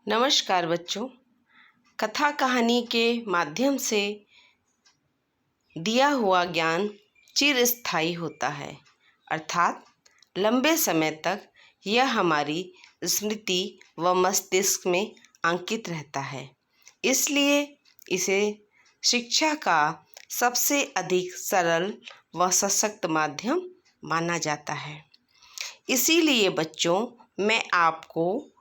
नमस्कार बच्चों। कथा कहानी के माध्यम से दिया हुआ ज्ञान चिरस्थायी होता है, अर्थात लंबे समय तक यह हमारी स्मृति व मस्तिष्क में अंकित रहता है। इसलिए इसे शिक्षा का सबसे अधिक सरल व सशक्त माध्यम माना जाता है। इसीलिए बच्चों, मैं आपको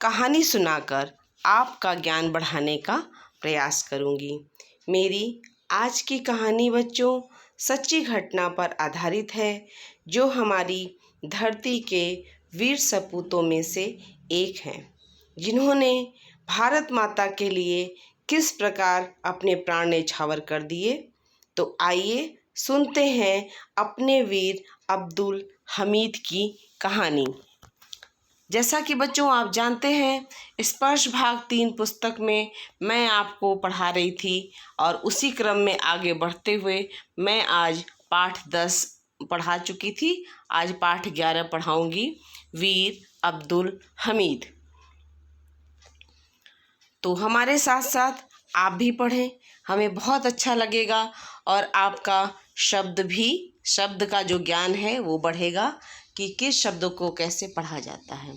कहानी सुनाकर आपका ज्ञान बढ़ाने का प्रयास करूंगी। मेरी आज की कहानी बच्चों सच्ची घटना पर आधारित है, जो हमारी धरती के वीर सपूतों में से एक हैं, जिन्होंने भारत माता के लिए किस प्रकार अपने प्राण न्यौछावर कर दिए। तो आइए सुनते हैं अपने वीर अब्दुल हमीद की कहानी। जैसा कि बच्चों आप जानते हैं, स्पर्श भाग 3 पुस्तक में मैं आपको पढ़ा रही थी और उसी क्रम में आगे बढ़ते हुए मैं आज पाठ 10 पढ़ा चुकी थी। आज पाठ 11 पढ़ाऊंगी, वीर अब्दुल हमीद। तो हमारे साथ साथ आप भी पढ़ें, हमें बहुत अच्छा लगेगा और आपका शब्द का जो ज्ञान है वो बढ़ेगा कि किस शब्द को कैसे पढ़ा जाता है।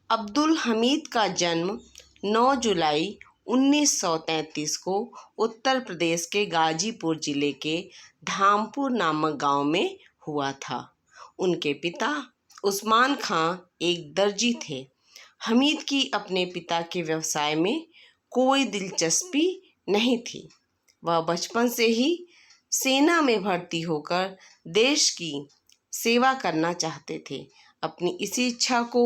अब्दुल हमीद का जन्म 9 जुलाई 1933 को उत्तर प्रदेश के गाजीपुर जिले के धामपुर नामक गांव में हुआ था। उनके पिता उस्मान खां एक दर्जी थे। हमीद की अपने पिता के व्यवसाय में कोई दिलचस्पी नहीं थी। वह बचपन से ही सेना में भर्ती होकर देश की सेवा करना चाहते थे। अपनी इसी इच्छा को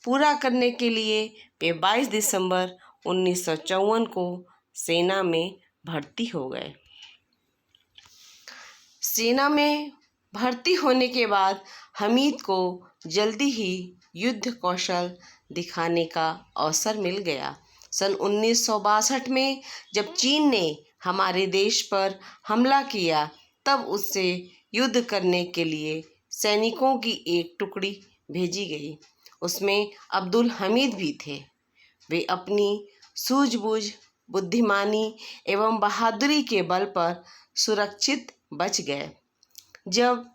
पूरा करने के लिए वे 22 दिसंबर 1954 को सेना में भर्ती हो गए। सेना में भर्ती होने के बाद हमीद को जल्दी ही युद्ध कौशल दिखाने का अवसर मिल गया। सन 1962 में जब चीन ने हमारे देश पर हमला किया, तब उससे युद्ध करने के लिए सैनिकों की एक टुकड़ी भेजी गई। उसमें अब्दुल हमीद भी थे। वे अपनी सूझबूझ, बुद्धिमानी एवं बहादुरी के बल पर सुरक्षित बच गए। जब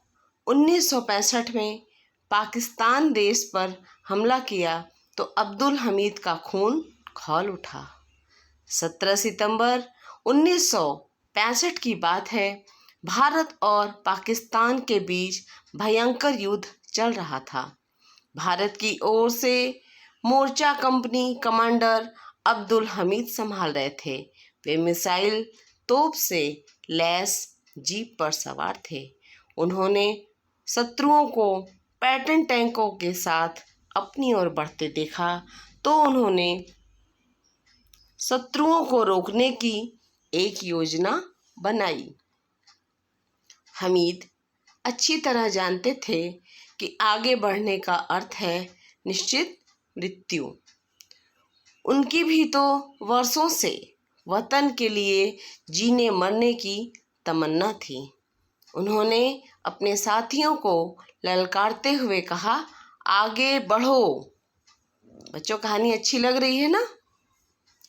1965 में पाकिस्तान देश पर हमला किया तो अब्दुल हमीद का खून खौल उठा। 17 सितंबर 1965 की बात है। भारत और पाकिस्तान के बीच भयंकर युद्ध चल रहा था। भारत की ओर से मोर्चा कंपनी कमांडर अब्दुल हमीद संभाल रहे थे। वे मिसाइल तोप से लैस जीप पर सवार थे। उन्होंने शत्रुओं को पैटर्न टैंकों के साथ अपनी ओर बढ़ते देखा तो उन्होंने शत्रुओं को रोकने की एक योजना बनाई। हमीद अच्छी तरह जानते थे कि आगे बढ़ने का अर्थ है निश्चित मृत्यु। उनकी भी तो वर्षों से वतन के लिए जीने मरने की तमन्ना थी। उन्होंने अपने साथियों को ललकारते हुए कहा, आगे बढ़ो। बच्चों, कहानी अच्छी लग रही है ना?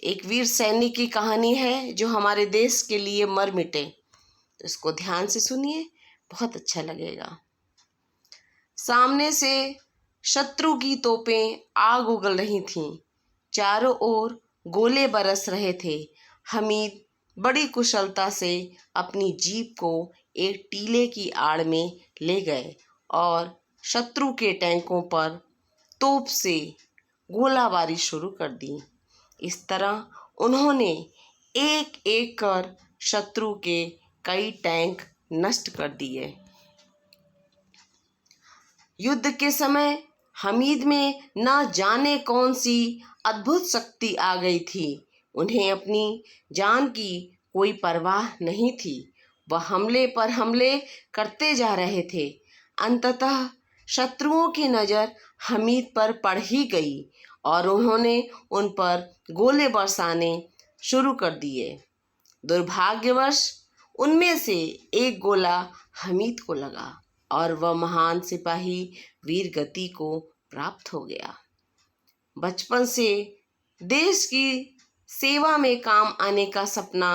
एक वीर सैनिक की कहानी है जो हमारे देश के लिए मर मिटे। तो इसको ध्यान से सुनिए, बहुत अच्छा लगेगा। सामने से शत्रु की तोपें आग उगल रही थीं। चारों ओर गोले बरस रहे थे। हमीद बड़ी कुशलता से अपनी जीप को एक टीले की आड़ में ले गए और शत्रु के टैंकों पर तोप से गोलाबारी शुरू कर दी। इस तरह उन्होंने एक एक कर शत्रु के कई टैंक नष्ट कर दिए। युद्ध के समय हमीद में न जाने कौन सी अद्भुत शक्ति आ गई थी। उन्हें अपनी जान की कोई परवाह नहीं थी। वह हमले पर हमले करते जा रहे थे। अंततः शत्रुओं की नज़र हमीद पर पड़ ही गई और उन्होंने उन पर गोले बरसाने शुरू कर दिए। दुर्भाग्यवश उनमें से एक गोला हमीद को लगा और वह महान सिपाही वीर गति को प्राप्त हो गया। बचपन से देश की सेवा में काम आने का सपना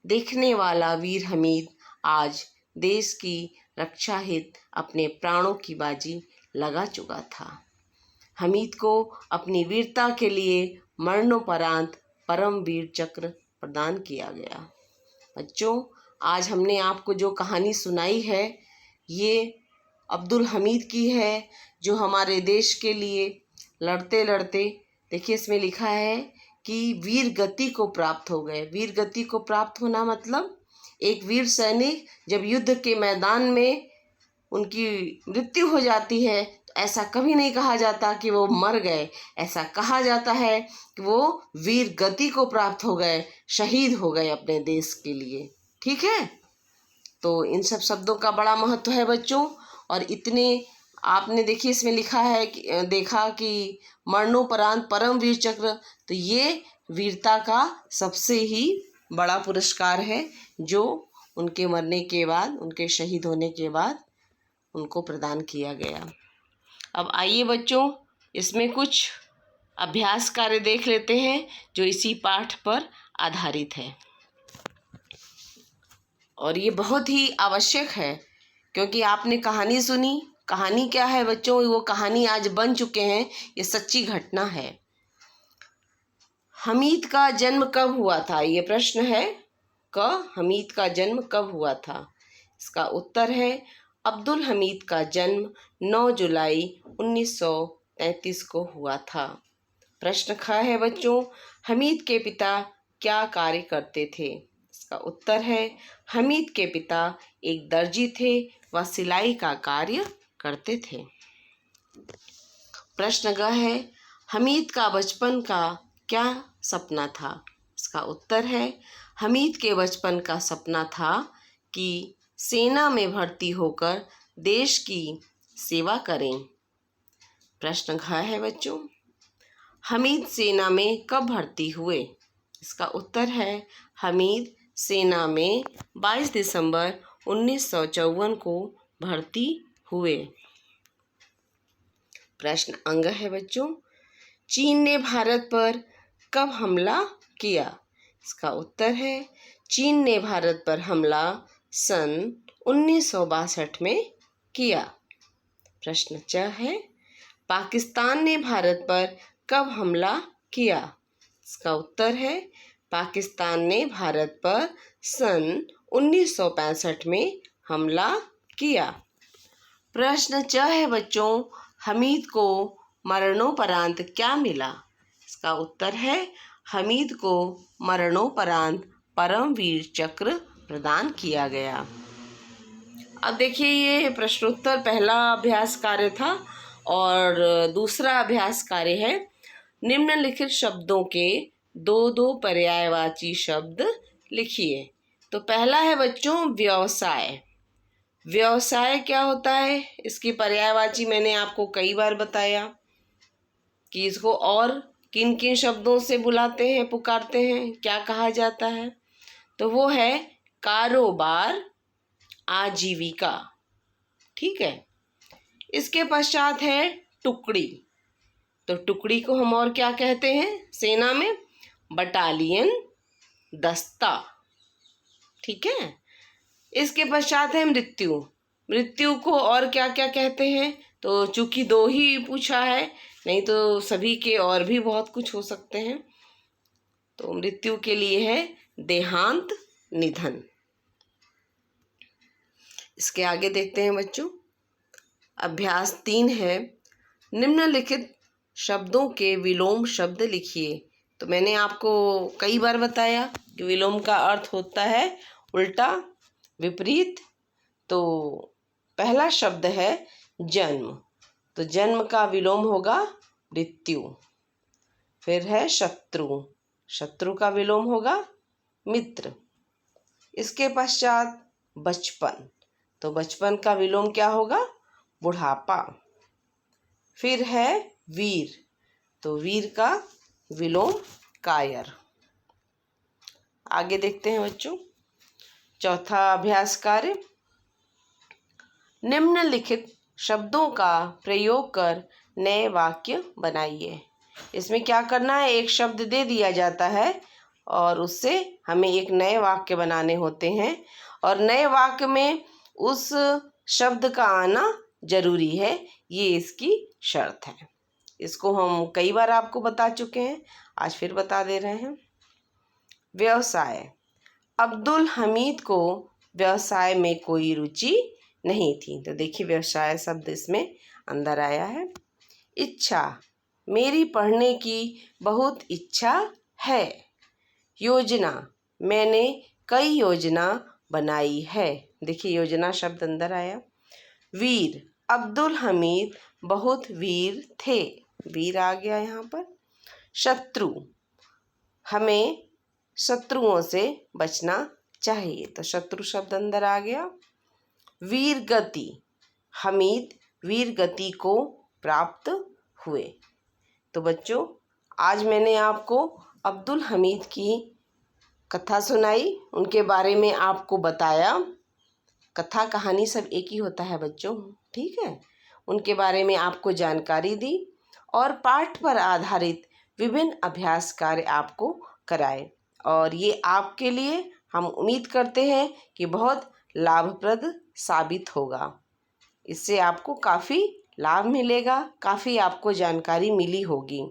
देखने वाला वीर हमीद आज देश की रक्षा हित अपने प्राणों की बाजी लगा चुका था। हमीद को अपनी वीरता के लिए मरणोपरांत परम वीर चक्र प्रदान किया गया। बच्चों, आज हमने आपको जो कहानी सुनाई है ये अब्दुल हमीद की है, जो हमारे देश के लिए लड़ते लड़ते, देखिए इसमें लिखा है कि वीर गति को प्राप्त हो गए। वीर गति को प्राप्त होना मतलब एक वीर सैनिक जब युद्ध के मैदान में उनकी मृत्यु हो जाती है तो ऐसा कभी नहीं कहा जाता कि वो मर गए, ऐसा कहा जाता है कि वो वीर गति को प्राप्त हो गए, शहीद हो गए अपने देश के लिए। ठीक है, तो इन सब शब्दों का बड़ा महत्व है बच्चों। और इतने आपने देखिए इसमें लिखा है कि देखा कि मरणोपरांत परम वीर चक्र, तो ये वीरता का सबसे ही बड़ा पुरस्कार है जो उनके मरने के बाद, उनके शहीद होने के बाद उनको प्रदान किया गया। अब आइए बच्चों, इसमें कुछ अभ्यास कार्य देख लेते हैं जो इसी पाठ पर आधारित है, और ये बहुत ही आवश्यक है क्योंकि आपने कहानी सुनी। कहानी क्या है बच्चों? वो कहानी आज बन चुके हैं, ये सच्ची घटना है। हमीद का जन्म कब हुआ था? ये प्रश्न है हमीद का जन्म कब हुआ था? इसका उत्तर है अब्दुल हमीद का जन्म 9 जुलाई 1933 को हुआ था। प्रश्न ख है बच्चों, हमीद के पिता क्या कार्य करते थे? इसका उत्तर है हमीद के पिता एक दर्जी थे, वह सिलाई का कार्य करते थे। प्रश्न ग है, हमीद का बचपन का क्या सपना था? इसका उत्तर है हमीद के बचपन का सपना था कि सेना में भर्ती होकर देश की सेवा करें। प्रश्न घ है बच्चों, हमीद सेना में कब भर्ती हुए? इसका उत्तर है हमीद सेना में 22 दिसंबर 1954 को भर्ती हुए। प्रश्न अंग है बच्चों, चीन ने भारत पर कब हमला किया? इसका उत्तर है चीन ने भारत पर हमला सन 1962 में किया। प्रश्न च है, पाकिस्तान ने भारत पर कब हमला किया? इसका उत्तर है पाकिस्तान ने भारत पर सन 1965 में हमला किया। प्रश्न च है बच्चों, हमीद को मरणोपरांत क्या मिला? इसका उत्तर है हमीद को मरणोपरांत परमवीर चक्र प्रदान किया गया। अब देखिए ये प्रश्नोत्तर पहला अभ्यास कार्य था और दूसरा अभ्यास कार्य है निम्नलिखित शब्दों के दो पर्यायवाची शब्द लिखिए। तो पहला है बच्चों व्यवसाय। व्यवसाय क्या होता है? इसकी पर्यायवाची मैंने आपको कई बार बताया कि इसको और किन किन शब्दों से बुलाते हैं, पुकारते हैं, क्या कहा जाता है। तो वो है कारोबार, आजीविका। ठीक है, इसके पश्चात है टुकड़ी। तो टुकड़ी को हम और क्या कहते हैं सेना में? बटालियन, दस्ता। ठीक है, इसके पश्चात है मृत्यु। मृत्यु को और क्या क्या कहते हैं? तो चूंकि 2 ही पूछा है, नहीं तो सभी के और भी बहुत कुछ हो सकते हैं। तो मृत्यु के लिए है देहांत, निधन। इसके आगे देखते हैं बच्चों, अभ्यास 3 है निम्नलिखित शब्दों के विलोम शब्द लिखिए। तो मैंने आपको कई बार बताया कि विलोम का अर्थ होता है उल्टा, विपरीत। तो पहला शब्द है जन्म, तो जन्म का विलोम होगा मृत्यु। फिर है शत्रु, शत्रु का विलोम होगा मित्र। इसके पश्चात बचपन, तो बचपन का विलोम क्या होगा? बुढ़ापा। फिर है वीर, तो वीर का विलोम कायर। आगे देखते हैं बच्चों, चौथा अभ्यास कार्य, निम्नलिखित शब्दों का प्रयोग कर नए वाक्य बनाइए। इसमें क्या करना है, एक शब्द दे दिया जाता है और उससे हमें एक नए वाक्य बनाने होते हैं और नए वाक्य में उस शब्द का आना जरूरी है, ये इसकी शर्त है। इसको हम कई बार आपको बता चुके हैं, आज फिर बता दे रहे हैं। व्यवसाय। अब्दुल हमीद को व्यवसाय में कोई रुचि नहीं थी, तो देखिए व्यवसाय शब्द इसमें अंदर आया है। इच्छा। मेरी पढ़ने की बहुत इच्छा है। योजना। मैंने कई योजना बनाई है। देखिए योजना शब्द अंदर आया। वीर। अब्दुल हमीद बहुत वीर थे। वीर आ गया यहाँ पर। शत्रु। हमें शत्रुओं से बचना चाहिए, तो शत्रु शब्द अंदर आ गया। वीर गति। हमीद वीर गति को प्राप्त हुए। तो बच्चों, आज मैंने आपको अब्दुल हमीद की कथा सुनाई, उनके बारे में आपको बताया। कथा कहानी सब एक ही होता है बच्चों, ठीक है। उनके बारे में आपको जानकारी दी और पाठ पर आधारित विभिन्न अभ्यास कार्य आपको कराए और ये आपके लिए हम उम्मीद करते हैं कि बहुत लाभप्रद साबित होगा। इससे आपको काफ़ी लाभ मिलेगा, काफ़ी आपको जानकारी मिली होगी।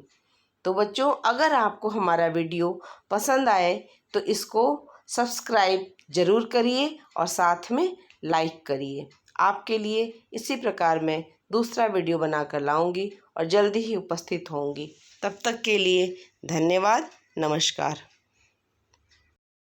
तो बच्चों, अगर आपको हमारा वीडियो पसंद आए तो इसको सब्सक्राइब ज़रूर करिए और साथ में लाइक करिए। आपके लिए इसी प्रकार मैं दूसरा वीडियो बनाकर लाऊंगी और जल्दी ही उपस्थित होंगी। तब तक के लिए धन्यवाद, नमस्कार।